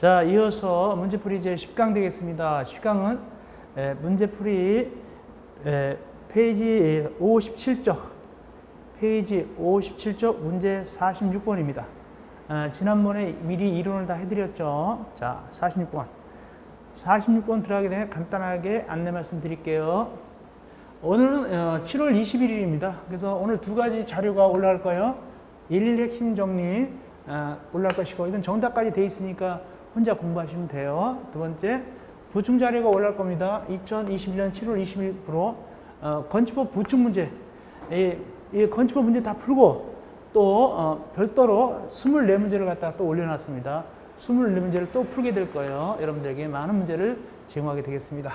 자, 이어서 문제풀이 제 10강 되겠습니다. 10강은 문제풀이 페이지 57쪽, 문제 46번입니다. 지난번에 미리 이론을 다 해드렸죠. 자, 46번 들어가기 전에 간단하게 안내 말씀 드릴게요. 오늘은 7월 21일입니다. 그래서 오늘 두 가지 자료가 올라갈 거예요. 일일 핵심 정리 올라갈 것이고, 이건 정답까지 돼 있으니까 혼자 공부하시면 돼요. 두 번째, 보충 자료가 올라갈 겁니다. 2021년 7월 20일부로 건축법 보충 문제, 이 건축법 문제 다 풀고 또 별도로 24문제를 갖다가 또 올려놨습니다. 24문제를 또 풀게 될 거예요. 여러분들에게 많은 문제를 제공하게 되겠습니다.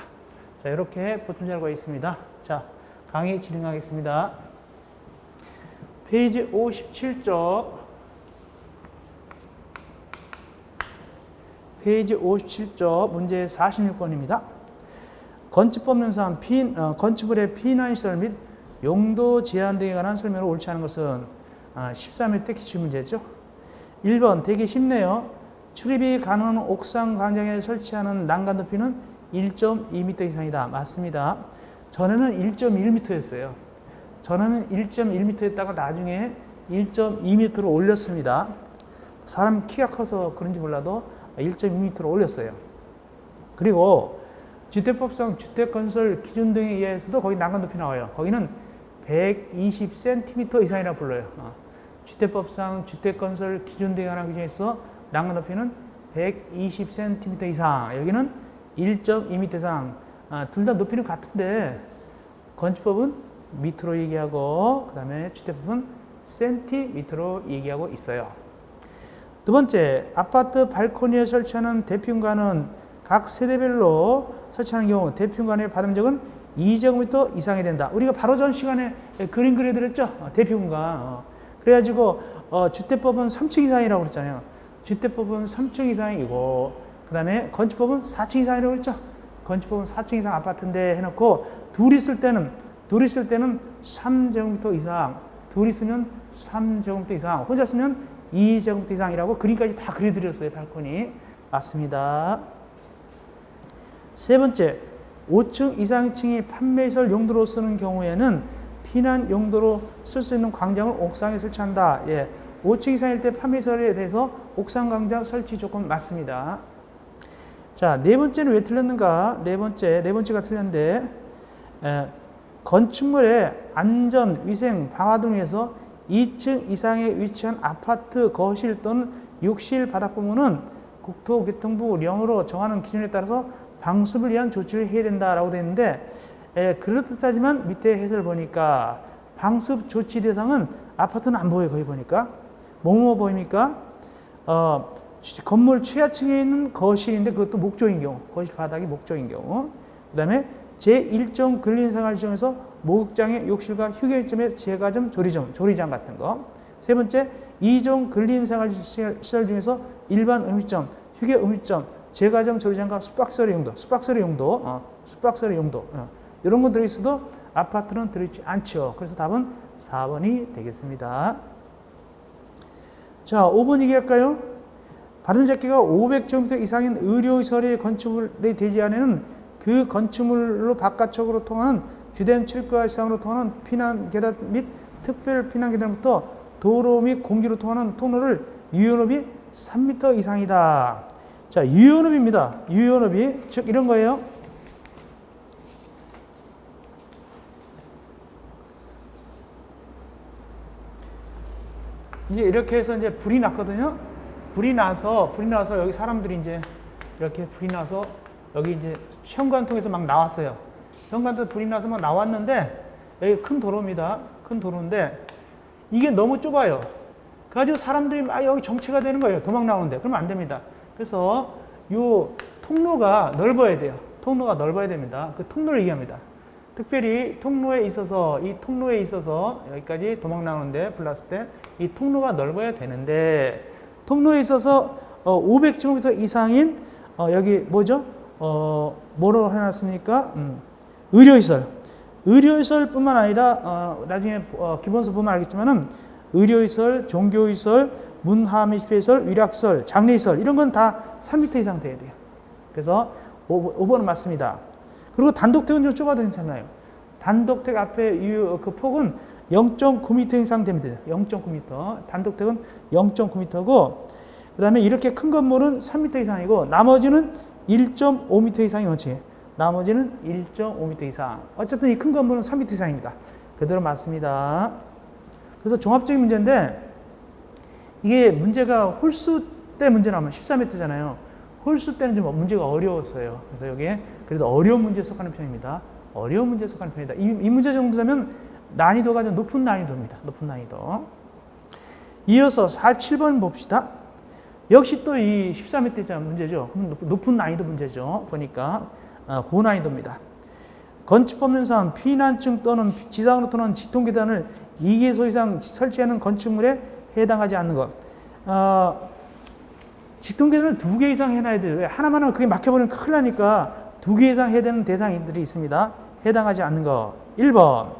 자, 이렇게 보충 자료가 있습니다. 자, 강의 진행하겠습니다. 페이지 57쪽, 문제 46번입니다. 건축법령상 건축물의 피난시설 및 용도 제한 등에 관한 설명을 옳지 않은 것은 13회 때 기출문제죠. 1번 되게 쉽네요. 출입이 가능한 옥상 광장에 설치하는 난간 높이는 1.2m 이상이다. 맞습니다. 전에는 1.1m였어요. 전에는 1.1m였다가 나중에 1.2m로 올렸습니다. 사람 키가 커서 그런지 몰라도 1.2m로 올렸어요. 그리고 주택법상 주택건설 기준 등에 의해서도 거기 난간 높이 나와요. 거기는 120cm 이상이라고 불러요. 주택법상 주택건설 기준 등에 관한 규정에서 난간 높이는 120cm 이상, 여기는 1.2m 이상. 둘 다 높이는 같은데 건축법은 미터로 얘기하고 그 다음에 주택법은 센티미터로 얘기하고 있어요. 두 번째, 아파트 발코니에 설치하는 대피공간은 각 세대별로 설치하는 경우 대피공간의 받음적은 2제곱미터 이상이 된다. 우리가 바로 전 시간에 그림 그려드렸죠? 대피공간. 그래가지고 주택법은 3층 이상이라고 그랬잖아요. 주택법은 3층 이상이고 그 다음에 건축법은 4층 이상이라고 그랬죠? 건축법은 4층 이상 아파트인데 해놓고 둘이 있을 때는 3제곱미터 이상, 둘이 있으면 3제곱미터 이상, 혼자 쓰면 2제곱미터 이상이라고 그림까지 다 그려드렸어요. 발코니. 맞습니다. 세 번째, 5층 이상층이 판매시설 용도로 쓰는 경우에는 피난 용도로 쓸 수 있는 광장을 옥상에 설치한다. 5층 이상일 때 판매시설에 대해서 옥상 광장 설치 조건 맞습니다. 자, 네 번째는 왜 틀렸는가? 네 번째가 틀렸는데, 건축물의 안전, 위생, 방화 등을 위해서 2층 이상에 위치한 아파트 거실 또는 욕실 바닥 부분은 국토교통부 령으로 정하는 기준에 따라서 방수를 위한 조치를 해야 된다라고 되어 있는데, 그렇듯하지만 밑에 해설을 보니까 방수 조치 대상은 아파트는 안 보여요. 거기 보니까 뭐뭐 보입니까? 건물 최하층에 있는 거실인데 그것도 목조인 경우, 거실 바닥이 목조인 경우, 그 다음에 제1종 근린생활지정에서 목욕장의 욕실과 휴게점의 제과점, 조리장 같은 거. 세 번째, 2종 근린생활시설 중에서 일반 음식점, 휴게 음식점, 제과점, 조리장과 숙박시설의 용도, 이런 거 들어있어도 아파트는 들어있지 않죠. 그래서 답은 4번이 되겠습니다. 자, 5번 얘기할까요? 받은 잡기가 500제곱미터 이상인 의료시설의 건축물에 되지 않으면 그 건축물로 바깥쪽으로 통하는 주된 출입구와 시상으로 통하는 피난 계단 및 특별 피난 계단부터 도로 및 공지로 통하는 통로를 유효높이 3m 이상이다. 자, 유효높이입니다. 유효높이, 즉 이런 거예요. 이제 이렇게 해서 이제 불이 났거든요. 불이 나서 여기 사람들이 이제 이렇게 불이 나서 여기 이제 현관통에서 막 나왔어요. 현관통 불이 나서 막 나왔는데 여기 큰 도로입니다. 큰 도로인데 이게 너무 좁아요. 그래가지고 사람들이 막 여기 정체가 되는 거예요. 도망 나오는데. 그러면 안 됩니다. 그래서 요 통로가 넓어야 돼요. 통로가 넓어야 됩니다. 그 통로를 얘기합니다. 특별히 이 통로에 있어서 여기까지 도망 나오는데 불 났을 때 이 통로가 넓어야 되는데, 통로에 있어서 500제곱미터 이상인 여기 뭐죠? 뭐로 해놨습니까? 의료시설뿐만 아니라 나중에 기본서 보면 알겠지만은 의료시설, 종교시설, 문화미시설, 위락설, 장례시설 이런 건 다 3m 이상 돼야 돼요. 그래서 5번은 맞습니다. 그리고 단독택은 좀 좁아도 괜찮아요. 단독택 앞에 그 폭은 0.9m 이상 되면 돼요. 0.9m. 단독택은 0.9m고 그 다음에 이렇게 큰 건물은 3m 이상이고 나머지는 1.5m 이상이 원칙이에요. 나머지는 1.5m 이상. 어쨌든 이 큰 건물은 3m 이상입니다. 그대로 맞습니다. 그래서 종합적인 문제인데 이게 문제가 홀수 때 문제 나오면 13m잖아요. 홀수 때는 좀 문제가 어려웠어요. 그래서 여기에 그래도 어려운 문제에 속하는 편입니다. 어려운 문제에 속하는 편이다. 이 문제 정도 되면 난이도가 좀 높은 난이도입니다. 높은 난이도. 이어서 47번 봅시다. 역시 또 이 13m짜리 문제죠. 그럼 높은 난이도 문제죠. 보니까 고난이도입니다. 건축법령상 피난층 또는 지상으로 또는 지통계단을 2개소 이상 설치하는 건축물에 해당하지 않는 것. 지통계단을 2개 이상 해놔야 돼요. 하나만 하면 그게 막혀버리면 큰일 나니까 2개 이상 해야 되는 대상들이 있습니다. 해당하지 않는 것. 1번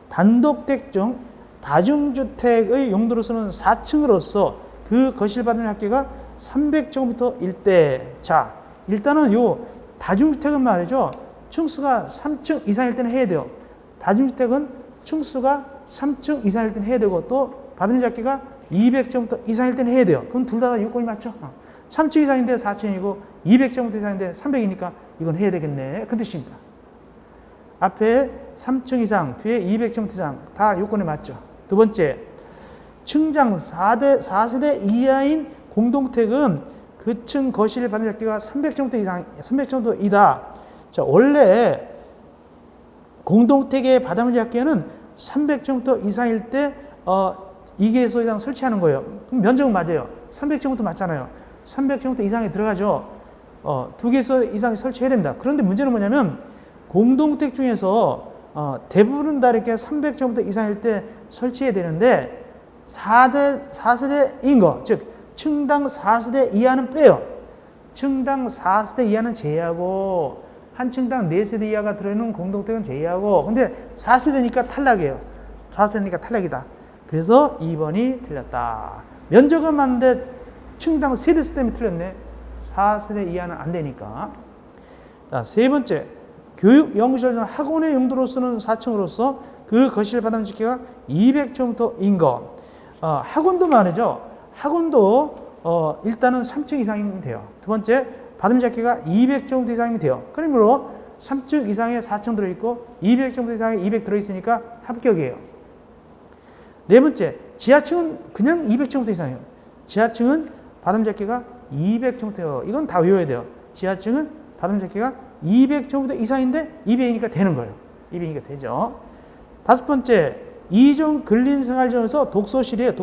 단독택 중 다중주택의 용도로서는 4층으로서 그 거실받은 합계가 300제곱미터일 때. 자, 일단은 요 다중주택은 말이죠. 층수가 3층 이상일 때는 해야 돼요. 다중주택은 층수가 3층 이상일 때는 해야 되고 또 받은 잡기가 200제곱미터 이상일 때는 해야 돼요. 그럼 둘 다 요건이 맞죠? 3층 이상인데 4층이고 200제곱미터 이상인데 300이니까 이건 해야 되겠네. 그 뜻입니다. 앞에 3층 이상, 뒤에 200제곱미터 이상 다 요건에 맞죠. 두 번째, 층장 4세대 이하인 공동택은 그 층 거실 받은 잡기가 300제곱미터 이상, 300제곱미터이다. 자, 원래 공동택의 바닥 잡기에는 300제곱미터 이상일 때 2개소 이상 설치하는 거예요. 그럼 면적은 맞아요. 300제곱미터 맞잖아요. 300제곱미터 이상에 들어가죠. 2개소 이상에 설치해야 됩니다. 그런데 문제는 뭐냐면 공동택 중에서 대부분 다 이렇게 300제곱미터 이상일 때 설치해야 되는데 4세대인 거, 즉 층당 4세대 이하는 빼요. 층당 4세대 이하는 제외하고 한 층당 4세대 이하가 들어있는 공동택은 제외하고 근데 4세대니까 탈락이에요. 4세대니까 탈락이다. 그래서 2번이 틀렸다. 면적은 맞는데 층당 세대수 때문에 틀렸네. 4세대 이하는 안 되니까. 자, 세 번째. 교육, 연구시설, 학원의 용도로서는 4층으로서 그 거실 바닥 집계가 200제곱미터인 것. 학원도 말이죠. 학원도 일단은 3층 이상이면 돼요. 두 번째, 받음 잡기가 200제곱미터 이상이면 돼요. 그러므로 3층 이상에 4층 들어있고 200제곱미터 이상에 200 들어있으니까 합격이에요. 네 번째, 지하층은 그냥 200제곱미터 이상이에요. 지하층은 받음 잡기가 200제곱미터예요. 이건 다 외워야 돼요. 지하층은 받음 잡기가 200제곱미터 이상인데 200이니까 되는 거예요. 200이니까 되죠. 다섯 번째, 이종 근린생활지원에서 독서실이에요.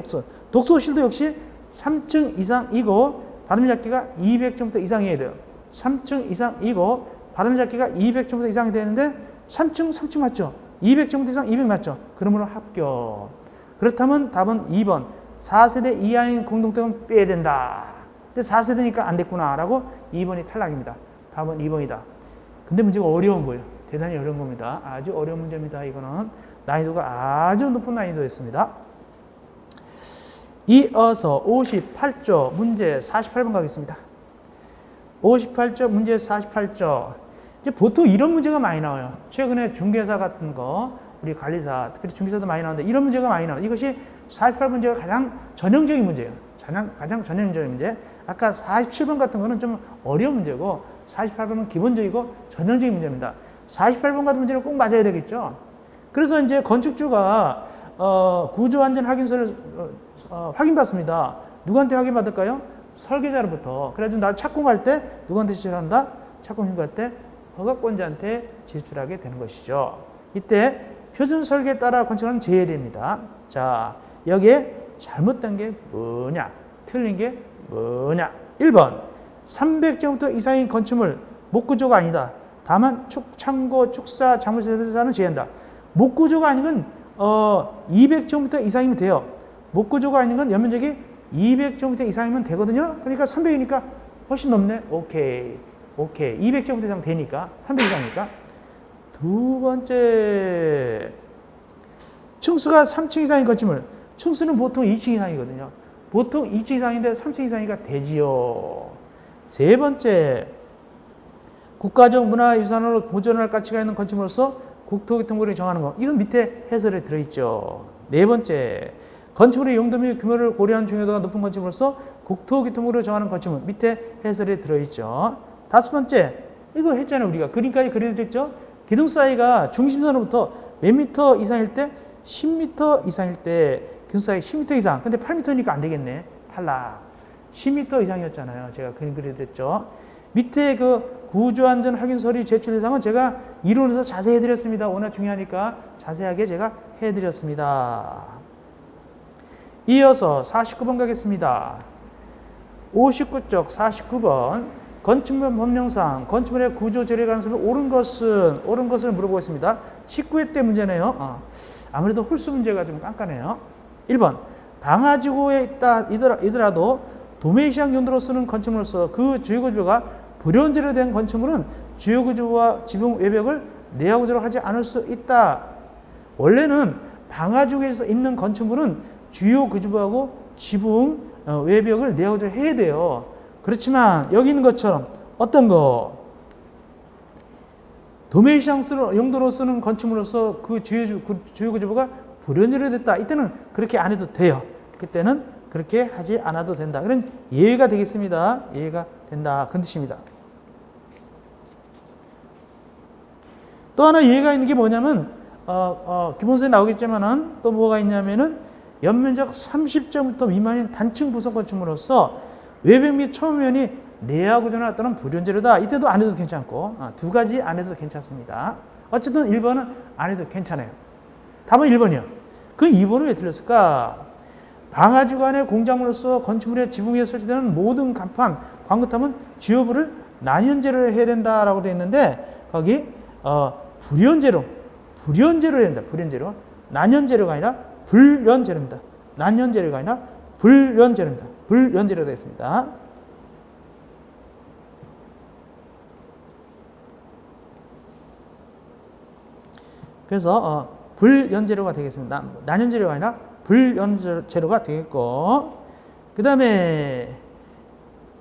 독서실도 역시 3층 이상이고 받음 잡기가 200제곱미터 이상이어야 돼요. 3층 이상이고 받음 잡기가 200제곱미터 이상이 되는데 3층 맞죠? 200제곱미터 이상 200 맞죠? 그러므로 합격. 그렇다면 답은 2번. 4세대 이하인 공동택은 빼야 된다. 근데 4세대니까 안 됐구나 라고 2번이 탈락입니다. 답은 2번이다. 근데 문제가 어려운 거예요. 대단히 어려운 겁니다. 아주 어려운 문제입니다. 이거는 난이도가 아주 높은 난이도였습니다. 이어서 58조 문제 48번 가겠습니다. 58조 문제 48조. 이제 보통 이런 문제가 많이 나와요. 최근에 중개사 같은 거, 우리 관리사, 특히 중개사도 많이 나오는데 이런 문제가 많이 나와요. 이것이 48문제가 가장 전형적인 문제예요. 가장 전형적인 문제. 아까 47번 같은 거는 좀 어려운 문제고 48번은 기본적이고 전형적인 문제입니다. 48번 같은 문제는 꼭 맞아야 되겠죠. 그래서 이제 건축주가 구조안전 확인서를 확인받습니다. 누구한테 확인받을까요? 설계자로부터. 그래가지고 나 착공할 때 누구한테 지출한다? 착공 신고할 때 허가권자한테 지출하게 되는 것이죠. 이때 표준 설계에 따라 건축하는 제외됩니다. 자, 여기에 잘못된 게 뭐냐? 틀린 게 뭐냐? 1번 300제곱미터 이상인 건축물 목구조가 아니다. 다만 창고, 축사, 자물쇠사는 제외한다. 목구조가 아닌 건 200제곱미터 이상이면 돼요. 목구조가 아닌 건 연면적이 200제곱미터 이상이면 되거든요. 그러니까 300이니까 훨씬 넘네. 오케이. 200제곱미터 이상 되니까 300 이상이니까. 두 번째, 층수가 3층 이상인 건축물. 층수는 보통 2층 이상이거든요. 보통 2층 이상인데 3층 이상이니까 되지요. 세 번째, 국가적 문화유산으로 보존할 가치가 있는 건축물로서 국토교통부를 정하는 것. 이건 밑에 해설에 들어있죠. 네 번째, 건축물의 용도 및 규모를 고려한 중요도가 높은 건축물로서 국토교통부를 정하는 건축물. 밑에 해설에 들어있죠. 다섯 번째, 이거 했잖아요. 우리가 그림까지 그려드렸죠. 기둥 사이가 중심선으로부터 몇 미터 이상일 때 10m 이상일 때 기둥 사이 10m 이상. 근데 8m니까 안 되겠네. 탈락. 10m 이상이었잖아요. 제가 그림 그려드렸죠. 밑에 그 구조안전 확인 서류 제출 대상은 제가 이론에서 자세히 해드렸습니다. 워낙 중요하니까 자세하게 제가 해드렸습니다. 이어서 49번 가겠습니다. 59쪽 49번 건축물 법령상 건축물의 구조 조례 가능성이 옳은 것을 물어보겠습니다. 19회 때 문제네요. 아무래도 홀수 문제가 좀 깐깐해요. 1번 방화지구에 있다 이더라도 도매시장 용도로 쓰는 건축물로서 그 주요구조가 불연제로 된 건축물은 주요구조와 지붕 외벽을 내화구조로 하지 않을 수 있다. 원래는 방화지구에서 있는 건축물은 주요 구조부하고 지붕 외벽을 내화구조로 해야 돼요. 그렇지만 여기 있는 것처럼 어떤 거 도매시장 용도로 쓰는 건축물로서 그 주요 구조부가 불연제로 됐다. 이때는 그렇게 안 해도 돼요. 그때는 그렇게 하지 않아도 된다. 그런 예외가 되겠습니다. 예외가 된다. 그런 뜻입니다. 또 하나 예외가 있는 게 뭐냐면 기본서에 나오겠지만은 또 뭐가 있냐면은 연면적 30제곱미터 미만인 단층 부속 건축물로서 외벽 및 초면이 내화구조나 또는 불연제로다. 이때도 안 해도 괜찮고 두 가지 안 해도 괜찮습니다. 어쨌든 1번은 안 해도 괜찮아요. 답은 1번이요. 그 2번은 왜 틀렸을까? 방화지구 안의 공작물로서 건축물의 지붕 위에 설치되는 모든 간판, 광고탑은 주요부를 난연제로 해야 된다라고 되어 있는데 거기 불연제로 해야 된다. 불연제로. 난연제로가 아니라 불연제로입니다. 난연제로가 아니라 불연제로입니다. 불연제로 되겠습니다. 그래서 불연제로가 되겠습니다. 난연제로가 아니라 불연제로가 되겠고, 그 다음에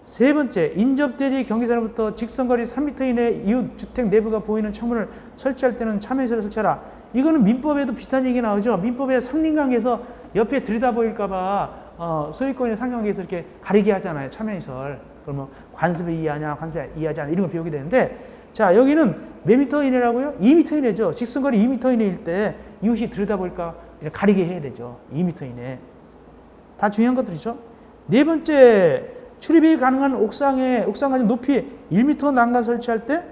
세 번째, 인접대지 경계선으로부터 직선거리 3m 이내 이웃 주택 내부가 보이는 창문을 설치할 때는 참여시설을 설치하라. 이거는 민법에도 비슷한 얘기 나오죠. 민법에 상린관계에서 옆에 들여다 보일까봐 소유권의 상관계에서 이렇게 가리게 하잖아요. 참여시설. 그러면 관습을 이해하냐, 관습을 이해하지 않냐 이런 걸 배우게 되는데, 자 여기는 몇 미터 이내라고요? 2m 이내죠. 직선거리 2m 이내일 때 이웃이 들여다 보일까 가리게 해야 되죠. 2m 이내. 다 중요한 것들이죠. 네 번째, 출입이 가능한 옥상 가진 높이 1m 난간 설치할 때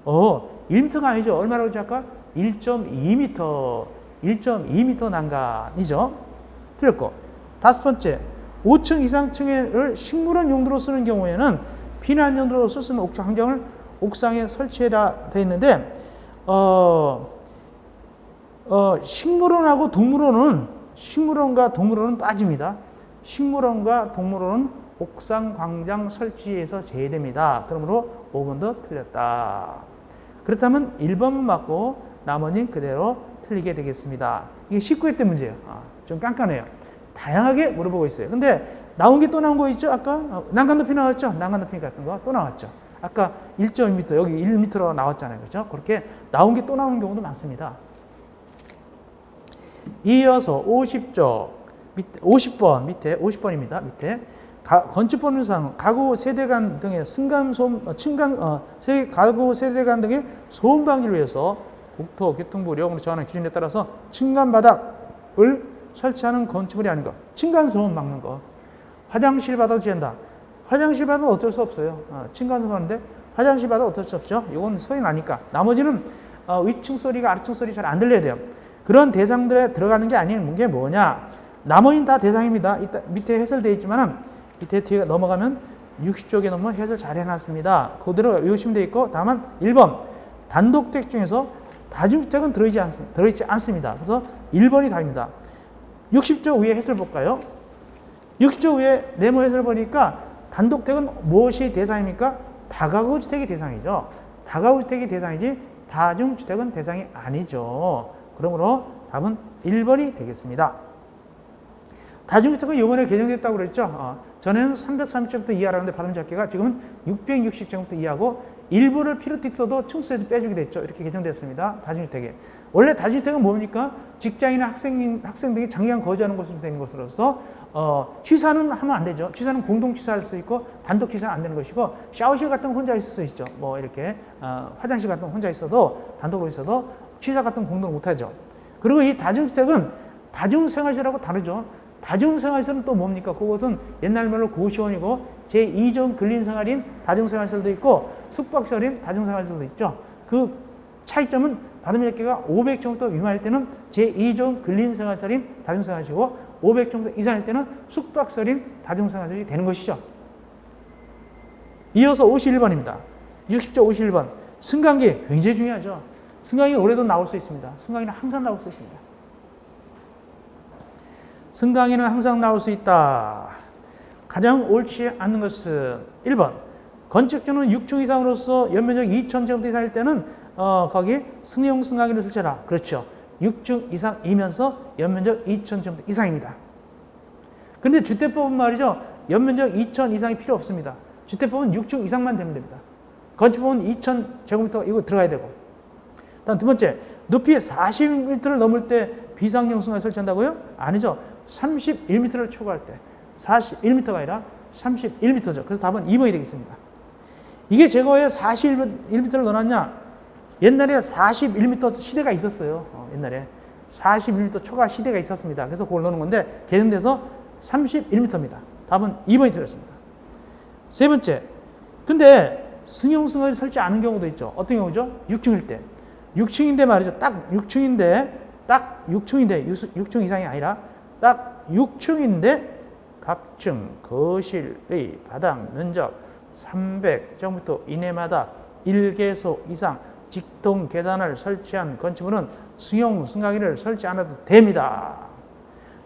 1m가 아니죠. 얼마라고 했지 아까? 1.2m. 1.2m 난간이죠. 틀렸고. 다섯 번째, 5층 이상층을 식물원 용도로 쓰는 경우에는 피난 용도로 쓸 수 있는 옥상 환경을 옥상에 설치해라 되어 있는데 식물원과 동물원은 빠집니다. 식물원과 동물원은 옥상 광장 설치에서 제외됩니다. 그러므로 5번도 틀렸다. 그렇다면 1번만 맞고 나머지는 그대로 틀리게 되겠습니다. 이게 19회 때 문제예요. 좀 깐깐해요. 다양하게 물어보고 있어요. 근데 나온 게 또 나온 거 있죠? 아까 난간 높이 나왔죠? 난간 높이 같은 거 또 나왔죠? 아까 1.2m 여기 1m로 나왔잖아요. 그렇죠? 그렇게 나온 게 또 나오는 경우도 많습니다. 이어서 50번 밑에 50번입니다. 밑에 건축법률상 가구 세대간 등의 가구 세대간 등의 소음 방지를 위해서 국토교통부 령으로 정하는 기준에 따라서 층간 바닥을 설치하는 건축물이 아닌 것. 층간 소음 막는 것. 화장실 바닥 지한다. 화장실 바닥은 어쩔 수 없어요. 층간 소음 하는데 화장실 바닥 어쩔 수 없죠. 이건 소리 나니까. 나머지는 위층 소리가 아래층 소리 잘 안 들려야 돼요. 그런 대상들에 들어가는 게 아닌 게 뭐냐. 나머지는 다 대상입니다. 이따 밑에 해설되어 있지만 밑에 뒤에 넘어가면 60쪽에 넘어 해설 잘 해놨습니다. 그대로 외우시면 되어 있고, 다만 1번 단독주택 중에서 다중주택은 들어있지 않습니다. 그래서 1번이 답입니다. 60쪽 위에 해설 볼까요? 60쪽 위에 네모 해설 보니까 단독주택은 무엇이 대상입니까? 다가구주택이 대상이죠. 다가구주택이 대상이지 다중주택은 대상이 아니죠. 그러므로 답은 1번이 되겠습니다. 다중주택은 이번에 개정됐다고 그랬죠. 전에는 330제곱미터 이하라는데 받음잡기가 지금은 660제곱미터 이하고 일부를 필요티서도 층수에서 빼주게 됐죠. 이렇게 개정됐습니다. 다중주택에. 원래 다중주택은 뭡니까? 직장이나 학생들이 장기간 거주하는 곳으로 된 것으로서 취사는 하면 안 되죠. 취사는 공동 취사할 수 있고 단독 취사는 안 되는 것이고 샤워실 같은 건 혼자 있을 수 있죠. 뭐 이렇게 화장실 같은 건 혼자 있어도 단독으로 있어도 취사 같은 건 공동으로 못 하죠. 그리고 이 다중주택은 다중생활실하고 다르죠. 다중생활실은 또 뭡니까? 그것은 옛날 말로 고시원이고 제2종 근린생활인 다중생활실도 있고 숙박시설인 다중생활실도 있죠. 그 차이점은 받음잡기가 500제곱미터 미만일 때는 제2종 근린생활실인 다중생활실이고 500제곱미터 이상일 때는 숙박시설인 다중생활실이 되는 것이죠. 이어서 51번입니다. 60조 51번. 승강기 굉장히 중요하죠. 승강기 올해도 나올 수 있습니다. 승강기는 항상 나올 수 있습니다. 승강기는 항상 나올 수 있다. 가장 옳지 않는 것은 1번. 건축주는 6층 이상으로서 연면적 2,000제곱미터 이상일 때는 거기 승용 승강기를 설치해라. 그렇죠. 6층 이상이면서 연면적 2,000제곱미터 이상입니다. 근데 주택법은 말이죠. 연면적 2,000 이상이 필요 없습니다. 주택법은 6층 이상만 되면 됩니다. 건축법은 2,000제곱미터 이거 들어가야 되고. 다음 두 번째. 높이 40m를 넘을 때 비상용 승강기 설치한다고요? 아니죠. 31m를 초과할 때 41m가 아니라 31m죠. 그래서 답은 2번이 되겠습니다. 이게 제가 왜 41m를 넣어놨냐? 옛날에 41m 시대가 있었어요. 옛날에 41m 초과 시대가 있었습니다. 그래서 그걸 넣는 건데 개정돼서 31m입니다. 답은 2번이 틀렸습니다. 세 번째. 근데 승용 승강기 설치 않은 경우도 있죠. 어떤 경우죠? 6층일 때. 6층인데 말이죠. 딱 6층인데 6층 이상이 아니라 딱 6층인데 각층 거실의 바닥 면적 300제곱미터 이내마다 1개소 이상 직통 계단을 설치한 건축물은 승용 승강기를 설치 안 해도 됩니다.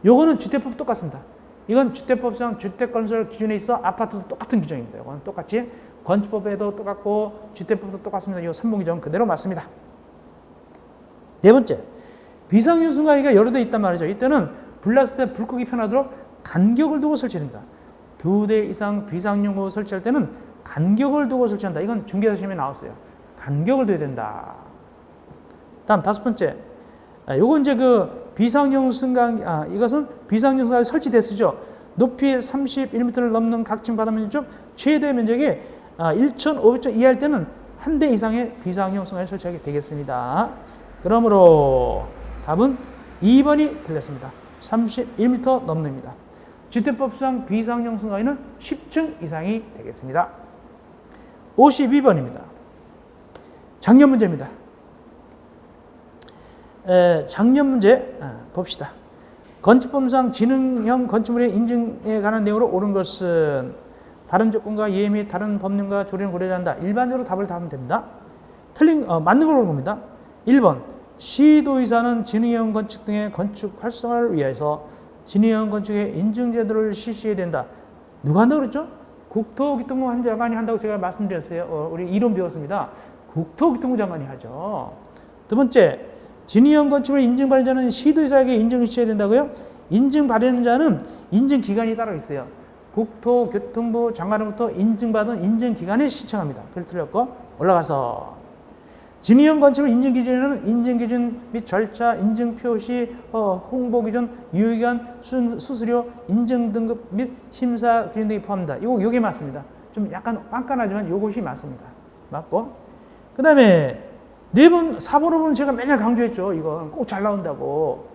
요거는 주택법 똑같습니다. 이건 주택법상 주택건설 기준에 있어 아파트도 똑같은 규정입니다. 이거는 똑같이 건축법에도 똑같고 주택법도 똑같습니다. 이 3번 규정 그대로 맞습니다. 네 번째, 비상용 승강기가 여러 대 있단 말이죠. 이때는 불났을 때 불 끄기 편하도록 간격을 두고 설치됩니다. 2대 이상 비상용으로 설치할 때는 간격을 두고 설치한다. 이건 중개사 시험에 나왔어요. 간격을 둬야 된다. 다음 다섯 번째, 요거 이제 그 비상용 승강기, 이것은 비상용 승강기 설치됐죠. 높이 31m를 넘는 각층 바닥 면적 최대 면적이 1,500조 이하일 때는 한 대 이상의 비상용 승강기 설치하게 되겠습니다. 그러므로 답은 2번이 틀렸습니다. 31m 넘습니다. 주택법상 비상용 승강기는 10층 이상이 되겠습니다. 52번입니다. 작년 문제입니다. 작년 문제 봅시다. 건축법상 지능형 건축물의 인증에 관한 내용으로 옳은 것은 다른 조건과 예외 및 다른 법령과 조례는 고려하지 않는다. 일반적으로 답을 하면 됩니다. 맞는 걸로 봅니다. 1번 시도의사는 지능형 건축 등의 건축 활성화를 위해서 지능형 건축의 인증 제도를 실시해야 된다. 누가 한다고 그랬죠? 국토교통부 장관이 한다고 제가 말씀드렸어요. 우리 이론 배웠습니다. 국토교통부 장관이 하죠. 두 번째, 지능형 건축물 인증 발행자는 시도의사에게 인증을 시켜야 된다고요? 인증 발행자는 인증 기간이 따로 있어요. 국토교통부 장관으로부터 인증받은 인증 기간을 신청합니다. 그걸 틀렸고 올라가서 지능형 건축물 인증 기준에는 인증 기준 및 절차, 인증 표시, 홍보 기준, 유효기간, 수수료, 인증 등급 및 심사 기준 등이 포함된다. 요게 맞습니다. 좀 약간 깐깐하지만 요것이 맞습니다. 맞고. 그 다음에 4번, 4번, 5번은 제가 맨날 강조했죠. 이건 꼭 잘 나온다고.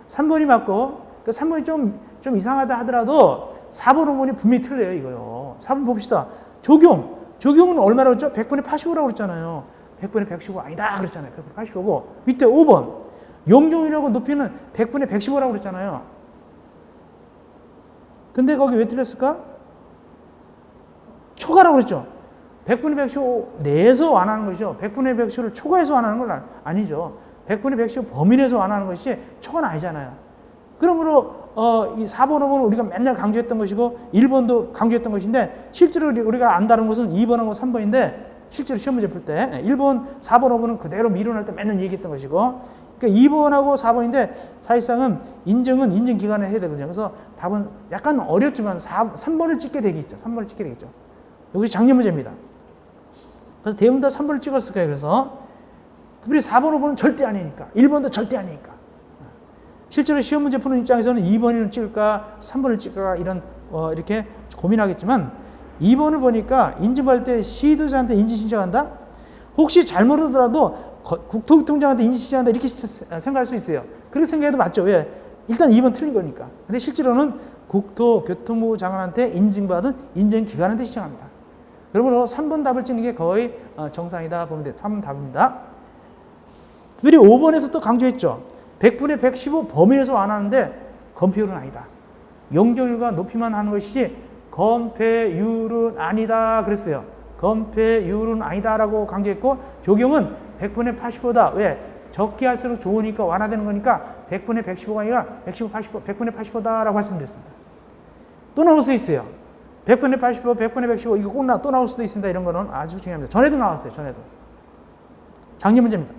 3번이 맞고, 그 3번이 좀 이상하다 하더라도 4번, 5번이 분명히 틀려요. 이거요. 4번 봅시다. 적용은 얼마라고 했죠? 100분의 85라고 그랬잖아요. 100분의 115 아니다 그랬잖아요. 100분의 85고 밑에 5번 용적률하고 높이는 100분의 115라고 그랬잖아요. 근데 거기 왜 틀렸을까? 초과라고 그랬죠. 100분의 115 내에서 완화하는 것이죠. 100분의 115를 초과해서 완화하는 건 아니죠. 100분의 115 범위 내에서 완화하는 것이 초과는 아니잖아요. 그러므로 이 4번, 5번은 우리가 맨날 강조했던 것이고 1번도 강조했던 것인데 실제로 우리가 안다는 것은 2번하고 3번인데 실제로 시험 문제 풀 때 1번, 4번, 5번은 그대로 미뤄낼 때 맨날 얘기했던 것이고 그러니까 2번하고 4번인데 사실상은 인증은 인증 기간에 해야 되거든요. 그래서 답은 약간 어렵지만 3번을 찍게 되겠죠. 3번을 찍게 되겠죠. 여기 작년 문제입니다. 그래서 대부분 다 3번을 찍었을 거예요. 그래서 특별히 4번, 5번은 절대 아니니까. 1번도 절대 아니니까. 실제로 시험 문제 푸는 입장에서는 2번을 찍을까 3번을 찍을까 이런 이렇게 고민하겠지만 2번을 보니까 인증받을 때 시도자한테 인증 신청한다? 혹시 잘못 하더라도 국토교통장한테 인증 신청한다 이렇게 생각할 수 있어요. 그렇게 생각해도 맞죠. 왜? 일단 2번 틀린 거니까. 근데 실제로는 국토교통부 장관한테 인증받은 인증기관한테 신청합니다. 그러므로 3번 답을 찍는 게 거의 정상이다 보면 돼요. 3번 답입니다. 특별히 5번에서 또 강조했죠. 100분의 115 범위에서 안 하는데 건폐율은 아니다. 용적률과 높이만 하는 것이지 건폐율은 아니다 그랬어요. 건폐율은 아니다라고 강조했고 적용은 100분의 85다. 왜? 적게 할수록 좋으니까 완화되는 거니까 100분의 115가 아니라 100분의 85다라고 말씀드렸습니다. 또 나올 수 있어요. 100분의 85, 100분의 115 이거 꼭 또 나올 수도 있습니다. 이런 거는 아주 중요합니다. 전에도 나왔어요. 전에도. 작년 문제입니다.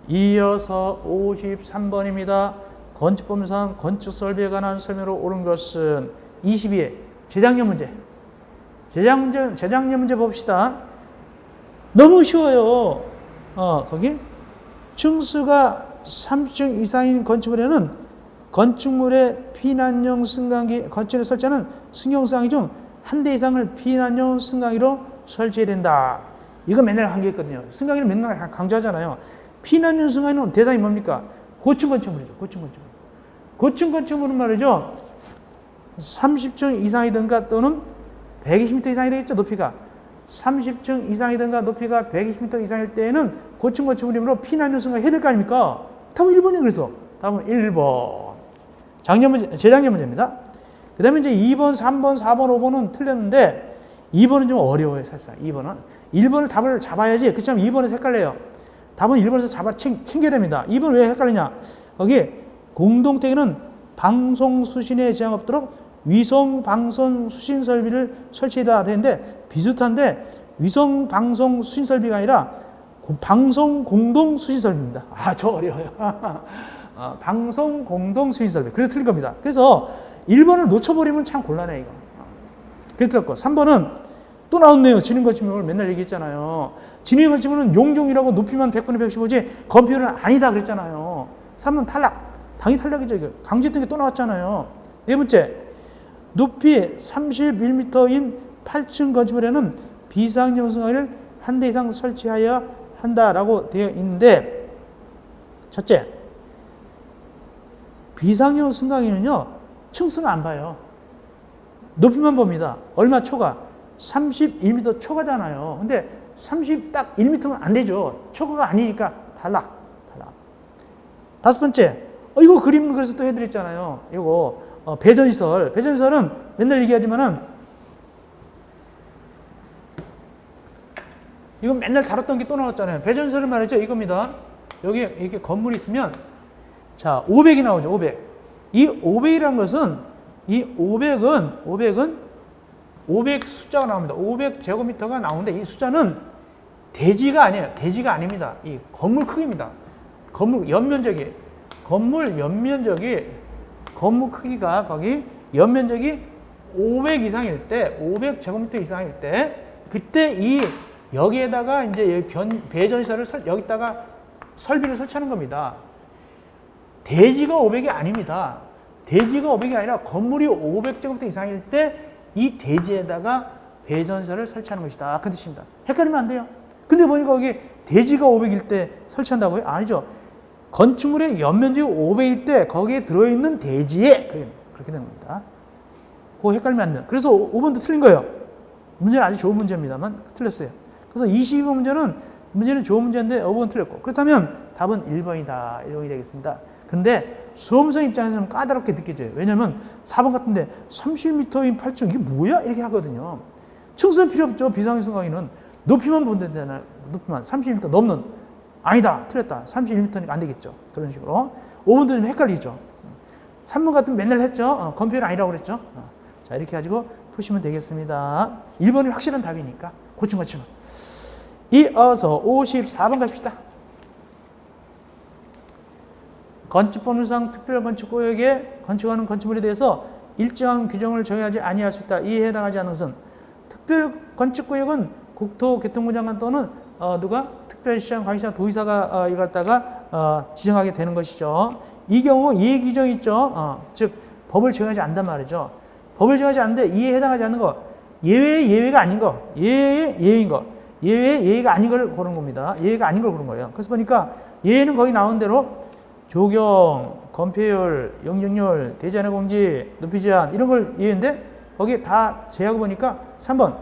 이어서 53번입니다. 건축법상 건축설비에 관한 설명으로 옳은 것은 22회 재작년 문제. 재작년 문제 봅시다. 너무 쉬워요. 거기 층수가 30층 이상인 건축물에는 건축물의 피난용 승강기 건축에 설치하는 승용승강기 중 한 대 이상을 피난용 승강기로 설치해야 된다. 이거 맨날 강조했거든요. 승강기를 맨날 강조하잖아요. 피난용 승강기는 대상이 뭡니까? 고층 건축물이죠. 고층 건축물. 고층 건축물은 말이죠. 30층 이상이든가 또는 120m 이상이 되겠죠. 높이가. 30층 이상이든가 높이가 120m 이상일 때에는 고층 건축물이므로 피난용 승강기 해야 될 거 아닙니까? 답은 1번이에요. 그래서 답은 1번. 재작년 문제입니다. 그 다음에 이제 2번, 3번, 4번, 5번은 틀렸는데 2번은 좀 어려워요. 사실상 2번은. 1번을 답을 잡아야지. 그렇지만 2번에서 헷갈려요. 답은 1번에서 챙겨야 됩니다. 2번 왜 헷갈리냐? 거기 공동택에는 방송 수신에 제한 없도록 위성 방송 수신 설비를 설치해야 되는데 비슷한데 위성 방송 수신 설비가 아니라 방송 공동 수신 설비입니다. 저 어려워요. 방송 공동 수신 설비. 그래서 틀린 겁니다. 그래서 1번을 놓쳐버리면 참 곤란해 이거. 그래서 틀렸고 3번은 또 나왔네요. 지능 건축물을 맨날 얘기했잖아요. 지능 건축물은 용적이라고 높이만 100분의 115지 건폐율은 아니다 그랬잖아요. 3번 탈락. 당연히 탈락이죠. 이거. 강조했던 게 또 나왔잖아요. 네 번째. 높이 31m인 8층 건축물에는 비상용 승강기를 한 대 이상 설치하여야 한다라고 되어 있는데 첫째. 비상용 승강기는요. 층수는 안 봐요. 높이만 봅니다. 얼마 초과? 31m 초과잖아요. 근데 30 딱 1m면 안 되죠. 초과가 아니니까 탈락. 다섯 번째. 이거 그림 그래서 또 해드렸잖아요. 이거 배전시설. 배전시설은 맨날 얘기하지만은 이거 맨날 다뤘던 게 또 나왔잖아요. 배전시설은 말이죠. 이겁니다. 여기 이렇게 건물이 있으면 자 500이 나오죠. 500. 이 500이라는 것은 이 500은 500 숫자가 나옵니다. 500제곱미터가 나오는데 이 숫자는 대지가 아니에요. 대지가 아닙니다. 이 건물 크기입니다. 건물 연면적이 건물 크기가 거기 연면적이 500 이상일 때 500제곱미터 이상일 때 그때 이 여기에다가 이제 배전시설을 여기다가 설비를 설치하는 겁니다. 대지가 500이 아닙니다. 대지가 500이 아니라 건물이 500제곱미터 이상일 때 이 대지에다가 배전시설을 설치하는 것이다. 그 뜻입니다. 헷갈리면 안 돼요. 근데 보니까 거기 대지가 500일 때 설치한다고요? 아니죠. 건축물의 연면적이 500일 때 거기에 들어있는 대지에 그렇게 되는 겁니다. 그거 헷갈리면 안 돼요. 그래서 5번도 틀린 거예요. 문제는 아주 좋은 문제입니다만 틀렸어요. 그래서 22번 문제는 좋은 문제인데 5번 틀렸고 그렇다면 답은 1번이다. 1번이 되겠습니다. 근데 수험생 입장에서는 까다롭게 느껴져요. 왜냐면 4번 같은데 30m인 8층 이게 뭐야? 이렇게 하거든요. 층수는 필요 없죠. 비상용 승강기는 높이만 보면 되잖아요. 높이만 30m 넘는 아니다. 틀렸다. 31m니까 안 되겠죠. 그런 식으로 5번도 좀 헷갈리죠. 3번 같은 맨날 했죠. 건폐율 아니라고 그랬죠. 자 이렇게 가지고 푸시면 되겠습니다. 1번이 확실한 답이니까 고충. 이어서 54번 갑시다. 건축법률상 특별건축구역에 건축하는 건축물에 대해서 일정한 규정을 정하지 아니할 수 있다. 이에 해당하지 않는 것은 특별건축구역은 국토교통부 장관 또는 누가 특별시장, 관시장, 도의사가 이걸 갖다가 지정하게 되는 것이죠. 이 경우 예외 규정이 있죠. 즉 법을 정하지 않단 말이죠. 법을 정하지 않는데 이에 해당하지 않는 거, 예외의 예외가 아닌 거, 예외의 예외인 거, 예외의 예외가 아닌 걸 고른 겁니다. 예외가 아닌 걸 고른 거예요. 그래서 보니까 예외는 거기 나온 대로 조경, 건폐율, 영향률, 대제한의 공지, 높이 제한 이런 걸 예외인데 거기 다 제하고 보니까 3번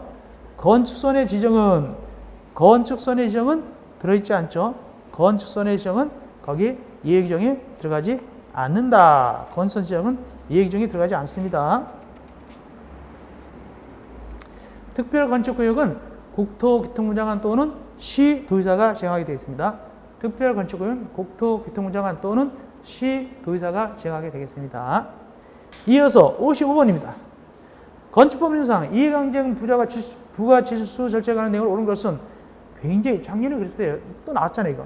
건축선의 지정은 들어있지 않죠. 건축선의 지정은 거기 예외 규정에 들어가지 않는다. 건축선 지정은 예외 규정에 들어가지 않습니다. 특별건축구역은 국토교통부 장관 또는 시 도의사가 지정하게 되어 있습니다. 특별건축구역은 국토교통부 장관 또는 시 도의사가 지정하게 되겠습니다. 이어서 55번입니다. 건축법률상 이해강제금 부가 지수 절차에 관한 내용을 옳은 것은 굉장히 작년에 그랬어요. 또 나왔잖아요, 이거.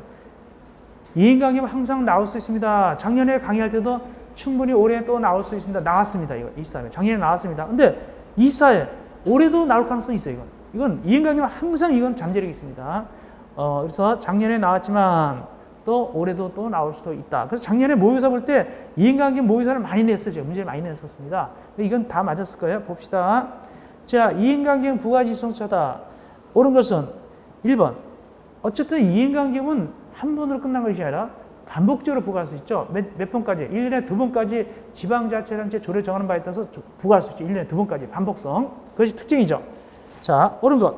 이해강제금 항상 나올 수 있습니다. 작년에 강의할 때도 충분히 올해 또 나올 수 있습니다. 나왔습니다, 이거. 24회. 작년에 나왔습니다. 근데 24회, 올해도 나올 가능성이 있어요, 이건 이해강제금 항상 이건 잠재력이 있습니다. 그래서 작년에 나왔지만 또 올해도 또 나올 수도 있다. 그래서 작년에 모의고사 볼 때 이인강제금 모의고사를 많이 냈었죠. 문제를 많이 냈었습니다. 이건 다 맞았을 거예요. 봅시다. 자, 이인강제금 부가지수성차다. 옳은 것은 1번. 어쨌든 이인강제금은 한 번으로 끝난 것이 아니라 반복적으로 부과할 수 있죠. 몇 번까지? 1년에 2번까지 지방자치단체 조례 정하는 바에 따라서 부과할 수 있죠. 1년에 2번까지. 반복성. 그것이 특징이죠. 자, 옳은 것.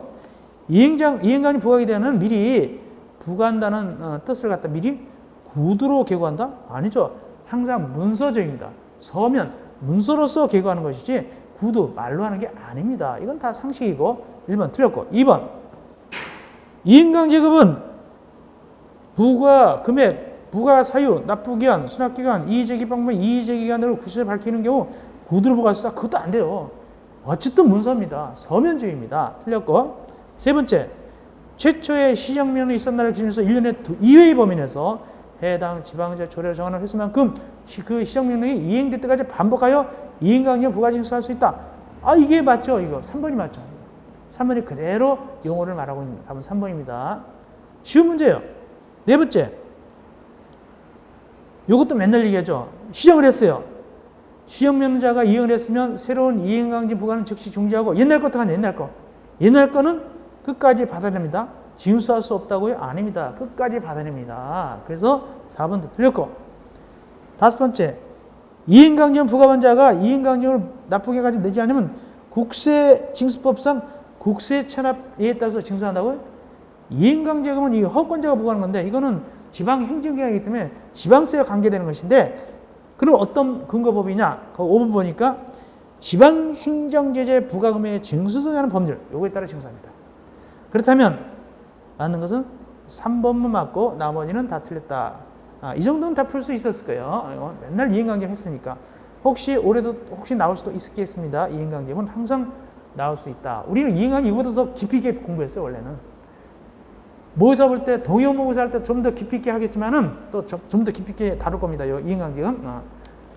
이행강제금 부과하게 되면 미리 부과한다는 뜻을 갖다 미리 구두로 개고한다? 아니죠. 항상 문서적입니다. 서면, 문서로서 개고하는 것이지 구두, 말로 하는 게 아닙니다. 이건 다 상식이고 1번 틀렸고 2번 이행강제금은 부과 금액, 부과 사유, 납부기한, 수납기간, 이의제기 방법, 이의제기기간으로 구체적으로 밝히는 경우 구두로 부과할 수 있다. 그것도 안 돼요. 어쨌든 문서입니다. 서면적입니다. 틀렸고 세 번째, 최초의 시정명령이 있었나를 기준해서 1년에 2회의 범위 내에서 해당 지방자 조례를 정하는 횟수만큼 그 시정명령이 이행될 때까지 반복하여 이행강제금 부과징수할 수 있다. 아, 이게 맞죠? 이거 3번이 맞죠? 3번이 그대로 용어를 말하고 있는 답은 3번입니다. 쉬운 문제예요. 네 번째, 이것도 맨날 얘기하죠. 시정을 했어요. 시정명령자가 이행을 했으면 새로운 이행강제금 부과는 즉시 중지하고 옛날 것도 하냐, 옛날 거는 끝까지 받아냅니다. 징수할 수 없다고요? 아닙니다. 끝까지 받아냅니다. 그래서 4번도 틀렸고 다섯 번째, 이행강제금 부과반자가 이행강제금을 납부기간까지 내지 않으면 국세징수법상 국세체납에 따라서 징수한다고요? 이행강제금은 이 허권자가 부과하는 건데 이거는 지방행정기관이기 때문에 지방세와 관계되는 것인데 그럼 어떤 근거법이냐? 5번 보니까 지방행정제재 부과금액의 징수 등에 관한 법률 요거에 따라 징수합니다. 그렇다면 맞는 것은 3번만 맞고 나머지는 다 틀렸다. 이 정도는 다 풀 수 있었을 거예요. 맨날 이행강제금 했으니까. 혹시 올해도 나올 수도 있겠습니다. 이행강제금은 항상 나올 수 있다. 우리는 이행강제금 이보다 더 깊이 있게 공부했어요. 원래는. 모의사 볼 때 동의어 모의사 할 때 좀 더 깊이 있게 하겠지만은 또 좀 더 깊이 있게 다룰 겁니다. 이행강제금.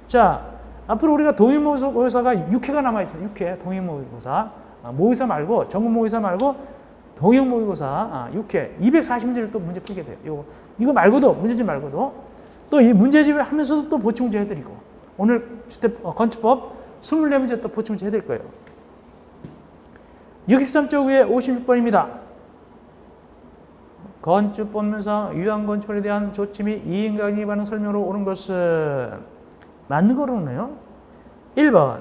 자, 앞으로 우리가 동의어 모의사가 6회가 남아있어요. 6회 동의어 모의고사. 모의사 말고 전국 모의사 말고 동의어 모의고사 6회 240문제를 또 문제 풀게 돼요. 이거 말고도 문제집 말고도 또 이 문제집을 하면서도 또 보충문제 해드리고 오늘 건축법 24문제 또 보충문제 해드릴 거예요. 63쪽 위에 56번입니다. 건축법률상 유한건축물에 대한 조치 및 이행강제에 관한 설명으로 옳은 것은 맞는 거로 오네요. 1번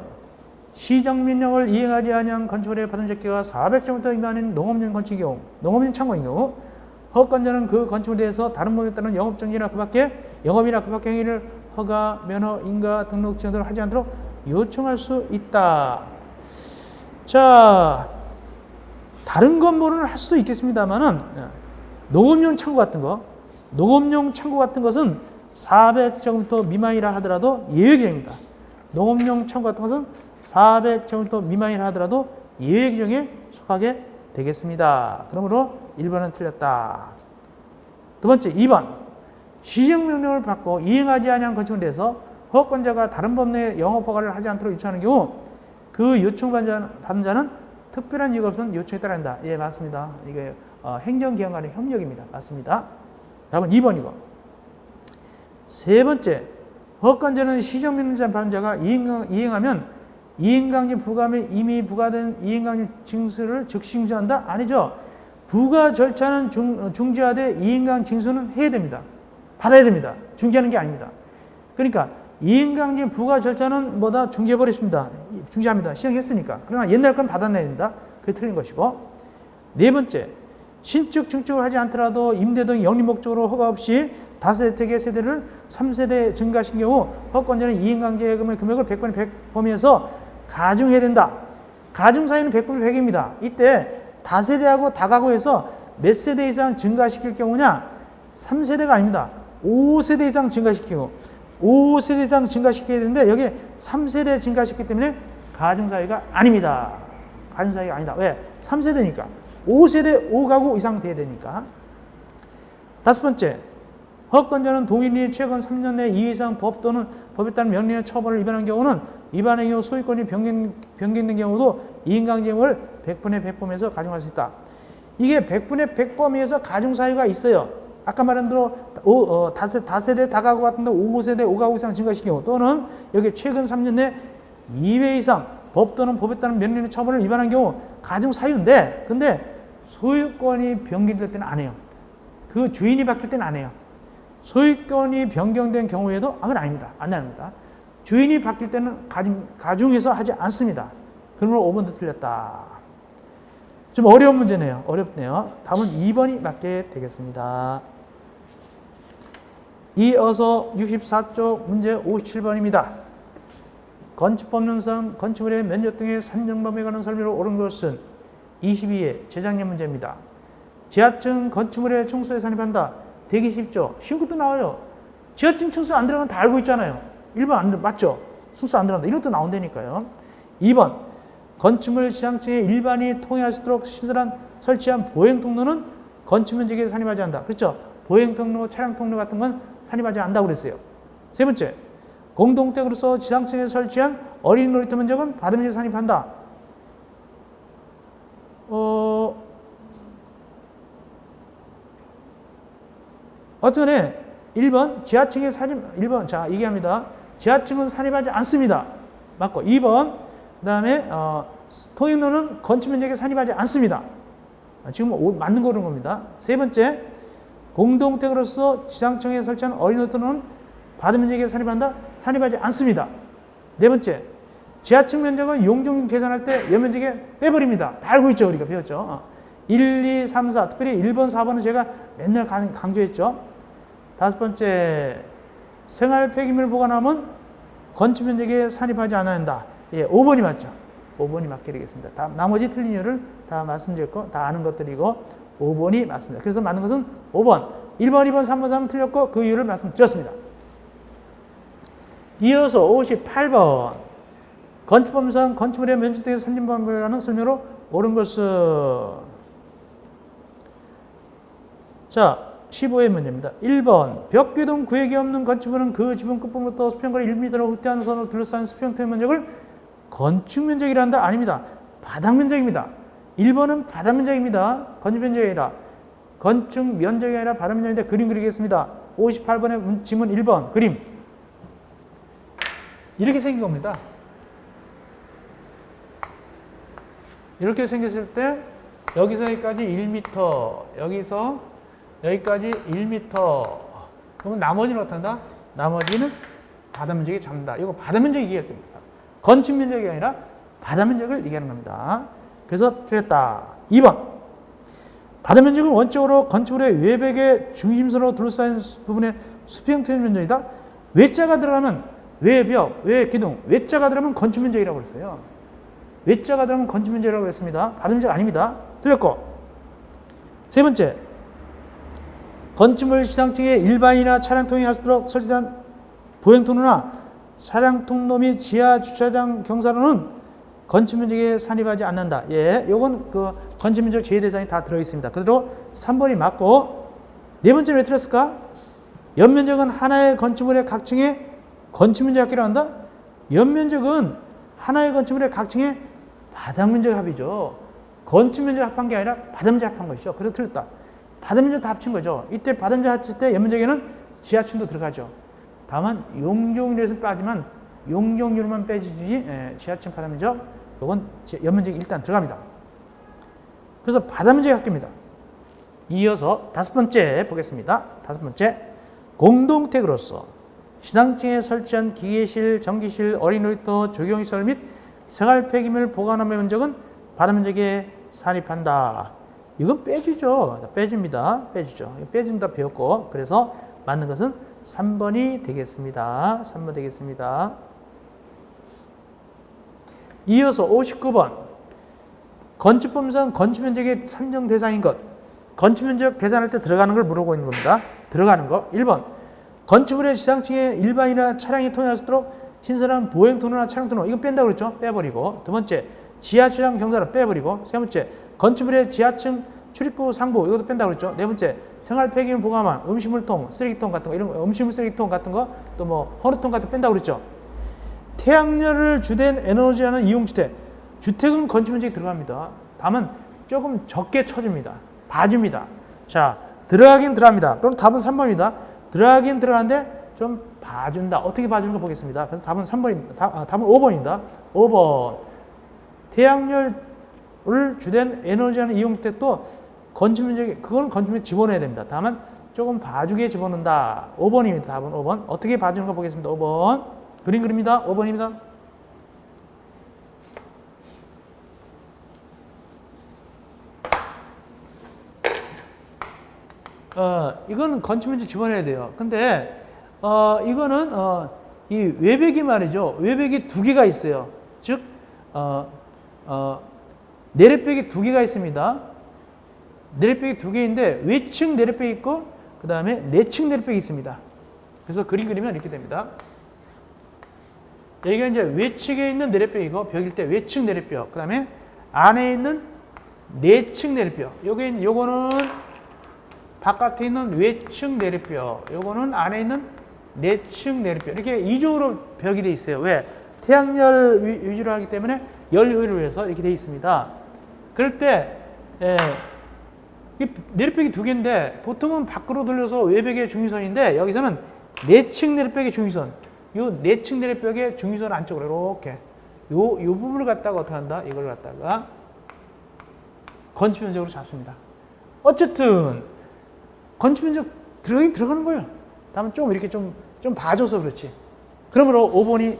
시정명령을 이행하지 아니한 건축물에 받은 적기가 400제곱미터 미만인 농업용 건축의 경우, 농업용 창고인 경우 허가권자는 그 건축물에 대해서 다른 법에 따른 영업정지나 영업이나 그 밖의 행위를 허가, 면허, 인가, 등록 지정 등을 하지 않도록 요청할 수 있다. 자, 다른 건물은 할 수도 있겠습니다만은 농업용 창고 같은 것은 400제곱미터 미만이라 하더라도 예외규정입니다. 농업용 창고 같은 것은 400제곱미터 미만이라 하더라도 예외 규정에 속하게 되겠습니다. 그러므로 1번은 틀렸다. 두 번째, 2번. 시정명령을 받고 이행하지 아니한 건축물에 대해서 허가권자가 다른 법 내에 영업허가를 하지 않도록 요청하는 경우 그 요청받은 자는 특별한 이유가 없으면 요청에 따른다. 예, 맞습니다. 이게 행정기관 간의 협력입니다. 맞습니다. 답은 2번이고. 세 번째, 허가권자는 시정명령 받은 자가 이행하면 이행강제 부과 및 이미 부과된 이행강제 징수를 즉시 징수한다? 아니죠. 부과 절차는 중지하되 이행강 징수는 해야 됩니다. 받아야 됩니다. 중지하는 게 아닙니다. 그러니까 이행강제 부과 절차는 뭐다? 중지해버렸습니다. 중지합니다. 시행했으니까. 그러나 옛날 건 받아내야 된다. 그게 틀린 것이고. 네 번째, 신축, 증축을 하지 않더라도 임대 등 영리 목적으로 허가 없이 다세대 택의 세대를 3세대 증가하신 경우 허가권자는 이행강제금의 금액을 100분의 100 범위에서 가중해야 된다. 가중 사유는 100분의 100입니다. 이때 다세대하고 다가구에서 몇 세대 이상 증가시킬 경우냐? 3세대가 아닙니다. 5세대 이상 증가시키고 5세대 이상 증가시켜야 되는데 여기 3세대 증가시켰기 때문에 가중사유가 아닙니다. 가중사유가 아니다. 왜? 3세대니까. 5세대 5가구 이상 돼야 되니까. 다섯 번째, 허가권자는 동일인이 최근 3년 내 2회 이상 법 또는 법에 따른 명령의 처벌을 위반한 경우는 위반의 경우 소유권이 변경된 경우도 이행강제금을 100분의 100 범위에서 가중할 수 있다. 이게 100분의 100 범위에서 가중사유가 있어요. 아까 말한 대로 다세대 다가구 같은데 5세대 5가구 이상 증가시킨 경우 또는 여기 최근 3년 내 2회 이상 법 또는 법에 따른 명령의 처벌을 위반한 경우 가중사유인데 근데 소유권이 변경될 때는 안 해요. 그 주인이 바뀔 때는 안 해요. 소유권이 변경된 경우에도 그건 아닙니다. 안 합니다. 주인이 바뀔 때는 가중해서 하지 않습니다. 그러므로 5번도 틀렸다. 좀 어려운 문제네요. 어렵네요. 답은 2번이 맞게 되겠습니다. 이어서 64쪽 문제 57번입니다. 건축법령상 건축물의 면적 등의 산정범위에 관한 설명으로 옳은 것은 22회 재작년 문제입니다. 지하층 건축물의 층수에 산입한다. 되기 쉽죠. 쉬운 것도 나와요. 지하층 층수 안 들어가면 다 알고 있잖아요. 1번 안 맞죠? 층수 안 들어간다. 이것도 나온다니까요. 2번 건축물 지상층에 일반이 통행할 수 있도록 설치한 보행통로는 건축면적에 산입하지 않는다. 그렇죠? 보행통로, 차량통로 같은 건 산입하지 않는다고 그랬어요. 세 번째, 공동택으로서 지상층에 설치한 어린이 놀이터 면적은 받으면서 산입한다. 어쨌든 1번 지하층에 산입 1번 자 얘기합니다. 지하층은 산입하지 않습니다. 맞고 2번 그다음에 통행로는 건축 면적에 산입하지 않습니다. 지금 맞는 거는 겁니다. 세 번째 공동택으로서 지상층에 설치한 어린이 놀이터는 받은 면적에 산입한다? 산입하지 않습니다. 네 번째 지하층 면적은 용적 계산할 때 연면적에 빼버립니다. 다 알고 있죠. 우리가 배웠죠. 1, 2, 3, 4 특별히 1번, 4번은 제가 맨날 강조했죠. 다섯 번째 생활 폐기물 보관함은 건축 면적에 산입하지 않아야 한다. 예, 5번이 맞죠. 5번이 맞게 되겠습니다. 다, 나머지 틀린 이유를 다 말씀드렸고 다 아는 것들이고 5번이 맞습니다. 그래서 맞는 것은 5번. 1번, 2번, 3번, 3번 틀렸고 그 이유를 말씀드렸습니다. 이어서 58번. 건축법상 건축물의 면적 등의 산림범위에 관한 설명으로 옳은 것은 자 15회 문제입니다. 1번 벽규동 구획이 없는 건축물은 그 지붕 끝부분부터 수평거리 1m로 후퇴한 선으로 둘러싼 수평토의 면적을 건축면적이라 한다? 아닙니다. 바닥면적입니다. 1번은 바닥면적입니다. 건축면적이 아니라 건축면적이 아니라 바닥면적인데 그림 그리겠습니다. 58번의 지문 1번 그림 이렇게 생긴 겁니다. 이렇게 생겼을 때 여기서 여기까지 1m 여기서 여기까지 1m 그러면 나머지는 어떻게 한다? 나머지는 바닥면적이 잡는다. 이거 바닥면적 얘기할 겁니다. 건축면적이 아니라 바닥면적을 얘기하는 겁니다. 그래서 틀렸다. 2번 바닥면적은 원칙으로 건축물의 외벽의 중심선으로 둘러싸인 부분의 수평토의 면적이다. 외자가 들어가면 외벽, 외기둥, 외자가 들어가면 건축면적이라고 그랬어요. 외자가 들어가면 건축면적이라고 했습니다. 바닥면적 아닙니다. 틀렸고 세 번째 건축물 지상층에 일반이나 차량 통행할 수 있도록 설치된 보행통로나 차량통로 및 지하 주차장 경사로는 건축면적에 산입하지 않는다. 예, 요건 그 건축면적 제외 대상이 다 들어있습니다. 그대로 3번이 맞고 네 번째는 왜 틀렸을까? 연면적은 하나의 건축물의 각 층의 건축면적 합계로 한다? 연면적은 하나의 건축물의 각 층의 바닥면적 합이죠. 건축면적 합한 게 아니라 바닥면적 합한 것이죠. 그래서 틀렸다. 바닥면적 다 합친 거죠. 이때 바닥면적 합칠 때 연면적에는 지하층도 들어가죠. 다만 용적률에서 빠지만 용적률만 빼주지 지하층 바닥면적 이건 연면적이 일단 들어갑니다. 그래서 바닥면적이 합계입니다. 이어서 다섯 번째 보겠습니다. 다섯 번째, 공동택으로서 시상층에 설치한 기계실, 전기실, 어린이놀이터, 조경시설 및 생활 폐기물 보관함의 면적은 바닥면적에 산입한다. 이건 빼주죠. 빼줍니다. 빼주죠. 빼준다 배웠고, 그래서 맞는 것은 3번이 되겠습니다. 3번 되겠습니다. 이어서 59번, 건축법상 건축면적의 산정 대상인 것. 건축면적 계산할 때 들어가는 걸 물어보고 있는 겁니다. 들어가는 거. 1번, 건축물의 지상층에 일반이나 차량이 통행할 수 있도록 신선한 보행통로나 차량통로, 이건 뺀다고 그랬죠? 빼버리고. 두 번째, 지하주차장 경사를 빼버리고. 세 번째, 건축물의 지하층 출입구 상부, 이것도 뺀다고 그랬죠? 네 번째, 생활 폐기물 보관함, 음식물통, 쓰레기통 같은 거, 이런 거, 음식물 쓰레기통 같은 거, 또 뭐 허리통 같은 거 뺀다고 그랬죠? 태양열을 주된 에너지하는 이용주택. 주택은 건축면적이 들어갑니다. 다만 조금 적게 쳐줍니다. 봐줍니다. 자, 들어가긴 들어갑니다. 그럼 답은 3번입니다. 들어가긴 들어가는데 좀 봐준다. 어떻게 봐주는 거 보겠습니다. 그래서 답은 3번입니다. 답은 5번입니다. 5번. 태양열을 주된 에너지하는 이용주택도 건축면적이, 그건 건축면적 집어넣어야 됩니다. 다만 조금 봐주게 집어넣는다. 5번입니다. 답은 5번. 어떻게 봐주는 거 보겠습니다. 5번. 그림 그립니다. 5번입니다. 이거는 건축면적 집어넣어야 돼요. 근데 이거는 이 외벽이 말이죠. 외벽이 두 개가 있어요. 즉 내랫벽이 두 개가 있습니다. 내랫벽이 두 개인데 외층 내랫벽이 있고 그 다음에 내층 내랫벽이 있습니다. 그래서 그림 그리면 이렇게 됩니다. 여기가 이제 외측에 있는 내랫벽이고 벽일 때 외층 내랫벽, 그 다음에 안에 있는 내층 내랫벽. 요거는 바깥에 있는 외층 내립벽, 요거는 안에 있는 내층 내립벽. 이렇게 이중으로 벽이 돼 있어요. 왜? 태양열 위주로 하기 때문에 열 효율을 위해서 이렇게 돼 있습니다. 그럴 때 내립벽이 두 개인데 보통은 밖으로 돌려서 외벽의 중위선인데 여기서는 내층 내립벽의 중위선. 요 내층 내립벽의 중위선 안쪽으로 이렇게 요 부분을 갖다가 어떻게 한다? 이걸 갖다가 건축면적으로 잡습니다. 어쨌든 건축면적 들어가긴 들어가는 거예요. 다만 좀 이렇게 좀 봐줘서 그렇지. 그러므로 5번이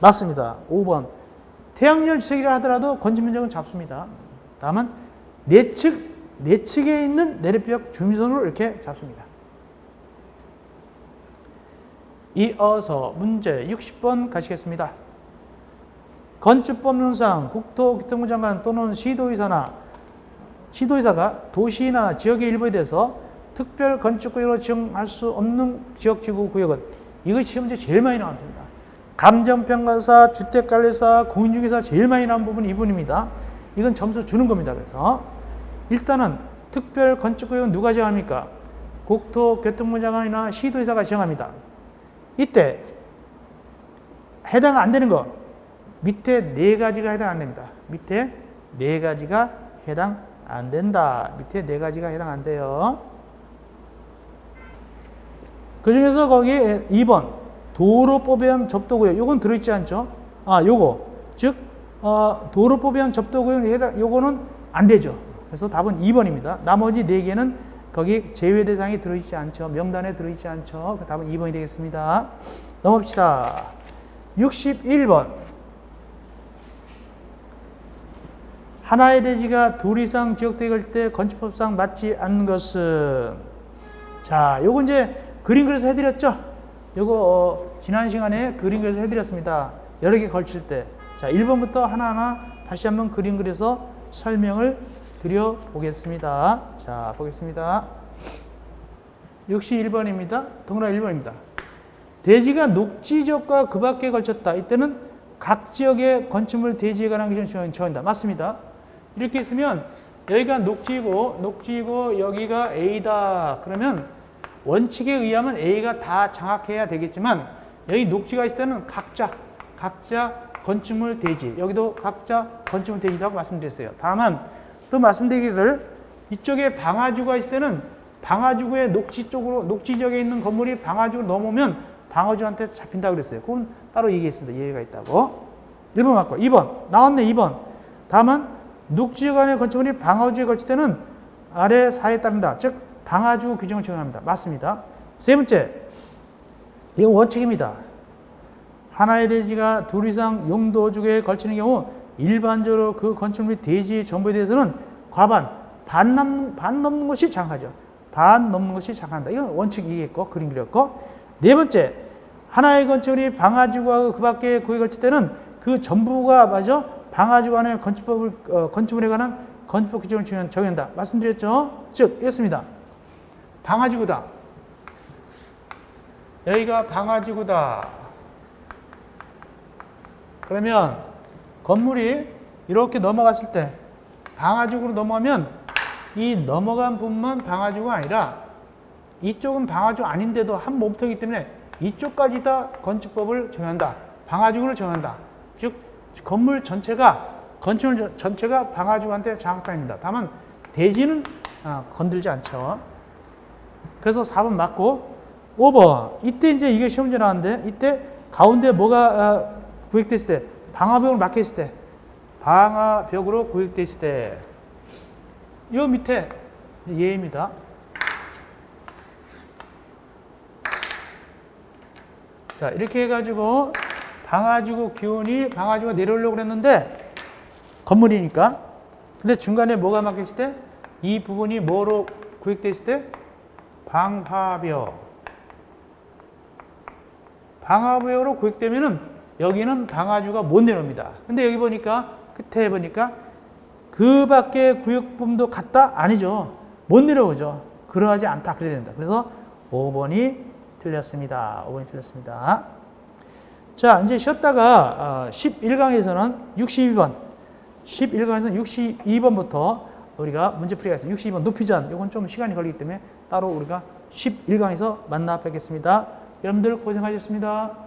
맞습니다. 5번. 태양열 주택이라 하더라도 건축면적은 잡습니다. 다만 내측에 있는 내립벽 중위선으로 이렇게 잡습니다. 이어서 문제 60번 가시겠습니다. 건축법령상 국토교통부 장관 또는 시도의사가 도시나 지역의 일부에 대해서 특별 건축구역으로 지정할 수 없는 지역지구 구역은, 이거 시험제 제일 많이 나왔습니다. 감정평가사, 주택관리사, 공인중개사 제일 많이 나온 부분이 이 부분입니다. 이건 점수 주는 겁니다. 그래서 일단은 특별 건축구역은 누가 지정합니까? 국토교통부 장관이나 시도의사가 지정합니다. 이때 해당 안 되는 거 밑에 네 가지가 해당 안 됩니다. 밑에 네 가지가 해당 안 된다. 밑에 네 가지가 해당 안 돼요. 그 중에서 거기에 2번 도로법에한 접도구역, 요건 들어있지 않죠? 요거 즉 도로법에한 접도구역 요거는 안 되죠. 그래서 답은 2번입니다. 나머지 네 개는 거기 제외 대상이 들어있지 않죠. 명단에 들어있지 않죠. 답은 2번이 되겠습니다. 넘어갑시다. 61번. 하나의 대지가 둘 이상 지역대에 걸 때 건축법상 맞지 않는 것은, 자, 요거 이제 그림 그려서 해드렸죠? 요거 지난 시간에 그림 그려서 해드렸습니다. 여러 개 걸칠 때. 자, 1번부터 하나하나 다시 한번 그림 그려서 설명을 드려보겠습니다. 자, 보겠습니다. 61번입니다. 동그라미 1번입니다. 대지가 녹지지역과 그 밖에 걸쳤다. 이때는 각 지역의 건축물 대지에 관한 기준을 정한다. 맞습니다. 이렇게 있으면 여기가 녹지이고 여기가 A다. 그러면 원칙에 의하면 A가 다 장악해야 되겠지만 여기 녹지가 있을 때는 각자 건축물 대지, 여기도 각자 건축물 대지라고 말씀드렸어요. 다만 또 말씀드리기를 이쪽에 방화주가 있을 때는 방화주의 녹지 쪽으로, 녹지 지역에 있는 건물이 방화주로 넘어오면 방화주한테 잡힌다고 그랬어요. 그건 따로 얘기했습니다. 예외가 있다고. 1번 맞고. 2번. 나왔네, 2번. 다만 녹지역 안의 건축물이 방화주에 걸칠 때는 아래 사에 따른다. 즉 방화주 규정을 적용합니다. 맞습니다. 세 번째, 이건 원칙입니다. 하나의 대지가 둘 이상 용도주에 걸치는 경우 일반적으로 그 건축물 대지 전부에 대해서는 과반, 반 넘는 것이 장하죠. 반 넘는 것이 장한다. 이건 원칙이겠고, 그림 그렸고. 네 번째, 하나의 건축물이 방화주와 그 밖에 구에 걸칠 때는 그 전부가 방화주 안에 건축물에 관한 건축법 규정을 적용한다. 말씀드렸죠? 즉, 이렇습니다. 방화지구다. 여기가 방화지구다. 그러면 건물이 이렇게 넘어갔을 때 방화지구로 넘어가면 이 넘어간 부분만 방화지구가 아니라 이쪽은 방화지구 아닌데도 한 몸통이기 때문에 이쪽까지 다 건축법을 정한다. 방화지구를 정한다. 즉 건물 전체가 건축물 전체가 방화지구한테 장악당입니다. 다만 대지는 건들지 않죠. 그래서 4번 맞고 5번. 이때 이제 이게 시험 문제 나왔는데 이때 가운데 뭐가 구획됐을 때 방화벽으로 막혀있을 때 방화벽으로 구획됐을 때 이 밑에 예입니다. 자, 이렇게 해가지고 방화지구 기온이 방화지구가 내려오려고 그랬는데 건물이니까. 근데 중간에 뭐가 막혔을 때 이 부분이 뭐로 구획되어 있을 때 방화벽. 방화벽으로 구획되면은 여기는 방화주가 못 내려옵니다. 근데 여기 보니까 끝에 보니까 그 밖에 구역부분도 같다? 아니죠. 못 내려오죠. 그러하지 않다. 그래야 된다. 그래서 5번이 틀렸습니다. 5번이 틀렸습니다. 자, 이제 쉬었다가 11강에서는 62번. 11강에서는 62번부터 우리가 문제풀이가 있습니다. 62번 높이전. 이건 좀 시간이 걸리기 때문에 따로 우리가 11강에서 만나 뵙겠습니다. 여러분들 고생하셨습니다.